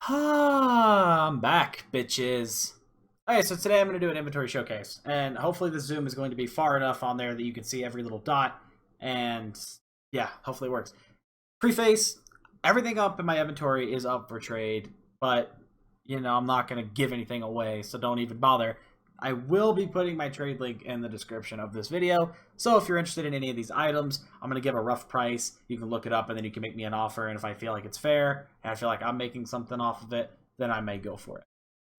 Ah, I'm back, bitches. Okay, so today I'm going to do an inventory showcase, and hopefully the zoom is going to be far enough on there that you can see every little dot, and yeah, hopefully it works. Preface, everything up in my inventory is up for trade, but, I'm not going to give anything away, so don't even bother. I will be putting my trade link in the description of this video, so if you're interested in any of these items, I'm going to give a rough price. You can look it up, and then you can make me an offer, and if I feel like it's fair, and I feel like I'm making something off of it, then I may go for it.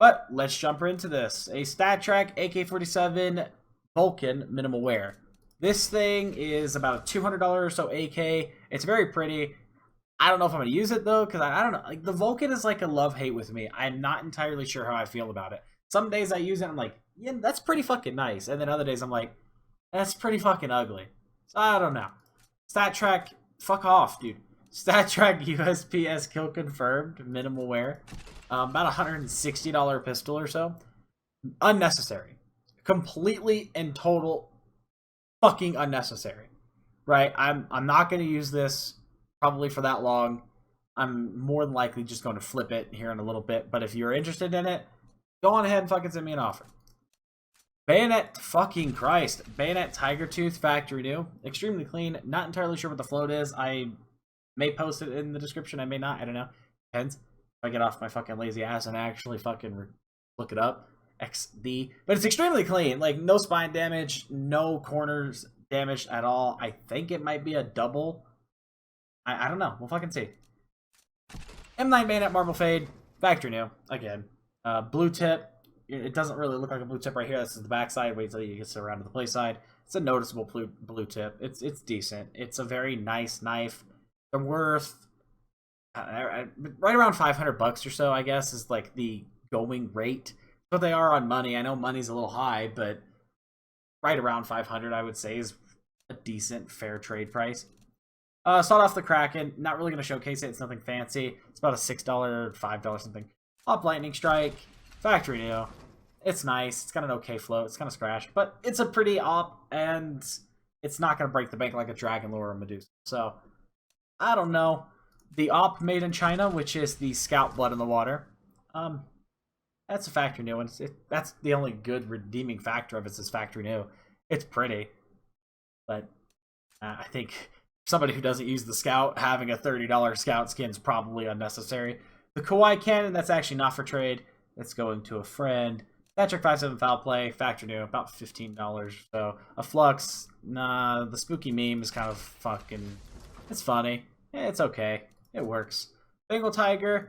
But let's jump into this. A StatTrak AK-47 Vulcan minimal wear. This thing is about a $200 or so AK. It's very pretty. I don't know if I'm going to use it, though, because I don't know. Like, the Vulcan is like a love-hate with me. I'm not entirely sure how I feel about it. Some days I use it, I'm like, yeah, that's pretty fucking nice. And then other days I'm like, that's pretty fucking ugly. So I don't know. StatTrak, fuck off, dude. StatTrak USPS kill confirmed, minimal wear. About $160 pistol or so. Unnecessary. Completely and total fucking unnecessary. Right? I'm not going to use this probably for that long. I'm more than likely just going to flip it here in a little bit. But if you're interested in it, go on ahead and fucking send me an offer. Bayonet, fucking Christ. Bayonet Tiger Tooth factory new. Extremely clean. Not entirely sure what the float is. I may post it in the description. I may not. I don't know. Depends. If I get off my fucking lazy ass and actually fucking look it up. XD. But it's extremely clean. Like, no spine damage. No corners damaged at all. I think it might be a double. I don't know. We'll fucking see. M9 Bayonet Marble Fade. Factory new. Again. Blue tip. It doesn't really look like a blue tip right here. This is the back side. Wait till you get around to the play side. It's a noticeable blue tip. It's decent. It's a very nice knife. They're worth right around $500 or so, I guess, is like the going rate. But they are on money. I know money's a little high, but right around 500, I would say, is a decent fair trade price. Sawed off the Kraken. Not really going to showcase it. It's nothing fancy. It's about a $6, $5 something. Up Lightning Strike. Factory new. It's nice. It's got an okay float. It's kind of scratched, but it's a pretty op, and it's not going to break the bank like a Dragon Lore or Medusa. So, I don't know. The op made in China, which is the Scout Blood in the Water. That's a factory new, and that's the only good redeeming factor of it is factory new. It's pretty, but I think somebody who doesn't use the Scout, having a $30 Scout skin is probably unnecessary. The Kawaii Cannon, that's actually not for trade. It's going to a friend. Patrick 57 Foul Play, factor new, about $15. So a Flux, nah, the spooky meme is kind of fucking, it's funny. It's okay. It works. Bengal Tiger,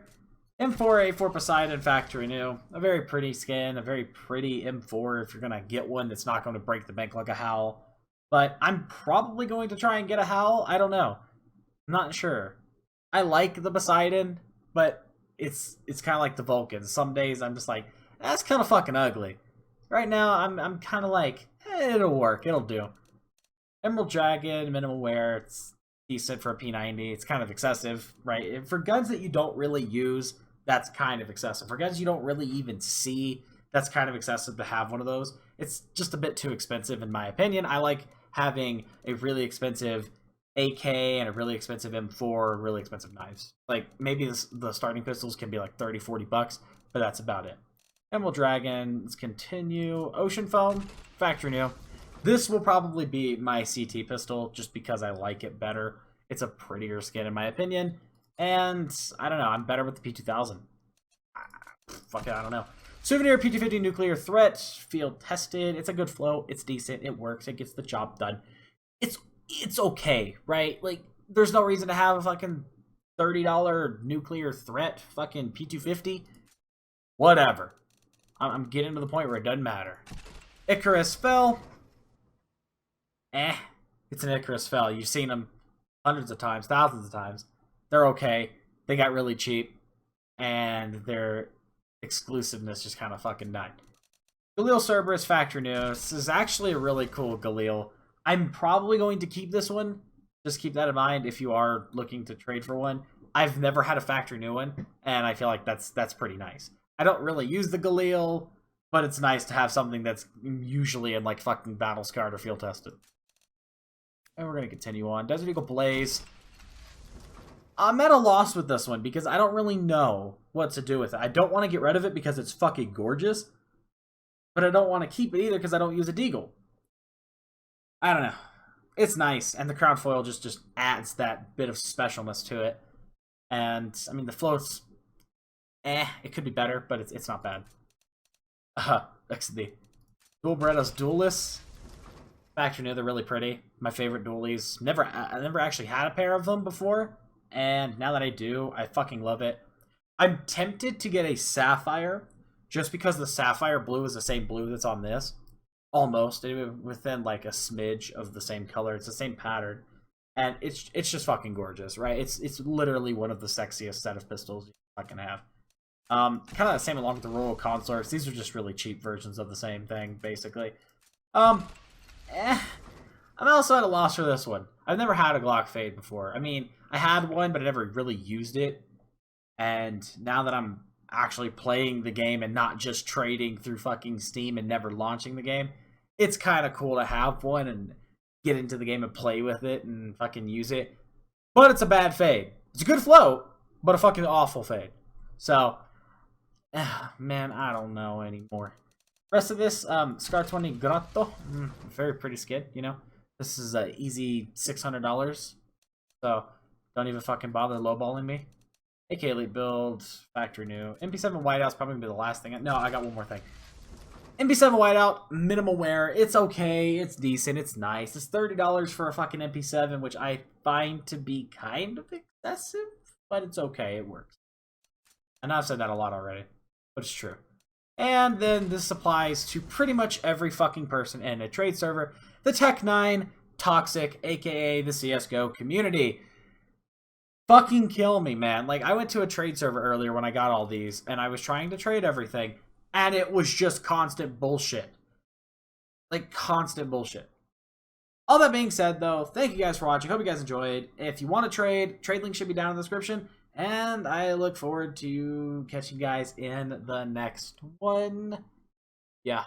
M4 A4 Poseidon, factory new. A very pretty skin, a very pretty M4 if you're going to get one that's not going to break the bank like a Howl. But I'm probably going to try and get a Howl. I don't know. I'm not sure. I like the Poseidon, but it's kind of like the Vulcan. Some days I'm just like, that's kind of fucking ugly. Right now I'm kind of like, it'll work, it'll do. Emerald Dragon, minimal wear. It's decent for a P90. It's kind of excessive, right? For guns that you don't really use, that's kind of excessive. For guns you don't really even see, that's kind of excessive to have one of those. It's just a bit too expensive in my opinion. I like having a really expensive AK and a really expensive M4, really expensive knives. Like, maybe the starting pistols can be like $30-$40, but that's about it. Emerald Dragon, let's continue. Ocean Foam, factory new. This will probably be my CT pistol, just because I like it better. It's a prettier skin in my opinion, and I don't know, I'm better with the P2000. Fuck it, I don't know. Souvenir P250 Nuclear Threat, field tested. It's a good flow, it's decent, it works, it gets the job done. It's okay, right? Like, there's no reason to have a fucking $30 nuclear threat fucking P250. Whatever. I'm getting to the point where it doesn't matter. Icarus fell. It's an Icarus fell. You've seen them hundreds of times, thousands of times. They're okay. They got really cheap, and their exclusiveness just kind of fucking died. Galil Cerberus factory new. This is actually a really cool Galil. I'm probably going to keep this one. Just keep that in mind if you are looking to trade for one. I've never had a factory new one, and I feel like that's pretty nice. I don't really use the Galil, but it's nice to have something that's usually in like fucking battle scarred or field tested. And we're gonna continue on. Desert Eagle Blaze. I'm at a loss with this one because I don't really know what to do with it. I don't want to get rid of it because it's fucking gorgeous, but I don't want to keep it either because I don't use a deagle. I don't know. It's nice, and the crown foil just adds that bit of specialness to it. And I mean, the float's it could be better, but it's not bad. XD. Dual Berettas Duelists. Factory new, they're really pretty. My favorite dualies. I never actually had a pair of them before, and now that I do, I fucking love it. I'm tempted to get a Sapphire, just because the Sapphire blue is the same blue that's on this. Almost, within like a smidge of the same color. It's the same pattern, and it's just fucking gorgeous, right? It's literally one of the sexiest set of pistols you fucking have. Kind of the same along with the Royal Consorts. These are just really cheap versions of the same thing, basically. I'm also at a loss for this one. I've never had a Glock Fade before. I mean, I had one, but I never really used it. And now that I'm actually playing the game and not just trading through fucking Steam and never launching the game, it's kind of cool to have one and get into the game and play with it and fucking use it. But it's a bad fade. It's a good float, but a fucking awful fade. So, man, I don't know anymore. Rest of this, Scar 20 Grotto, very pretty skin, you know. This is an easy $600, so don't even fucking bother lowballing me. AK Elite build, factory new. MP7 Whiteout's probably gonna be the last thing. No, I got one more thing. MP7 Whiteout, minimal wear. It's okay, it's decent, it's nice. It's $30 for a fucking MP7, which I find to be kind of excessive, but it's okay, it works. And I've said that a lot already, but it's true. And then this applies to pretty much every fucking person in a trade server. The Tech9 Toxic, aka the CSGO community. Fucking kill me, man. Like, I went to a trade server earlier when I got all these, and I was trying to trade everything, and it was just constant bullshit. Like, constant bullshit. All that being said, though, thank you guys for watching. Hope you guys enjoyed. If you want to trade link should be down in the description. And I look forward to catching you guys in the next one. Yeah.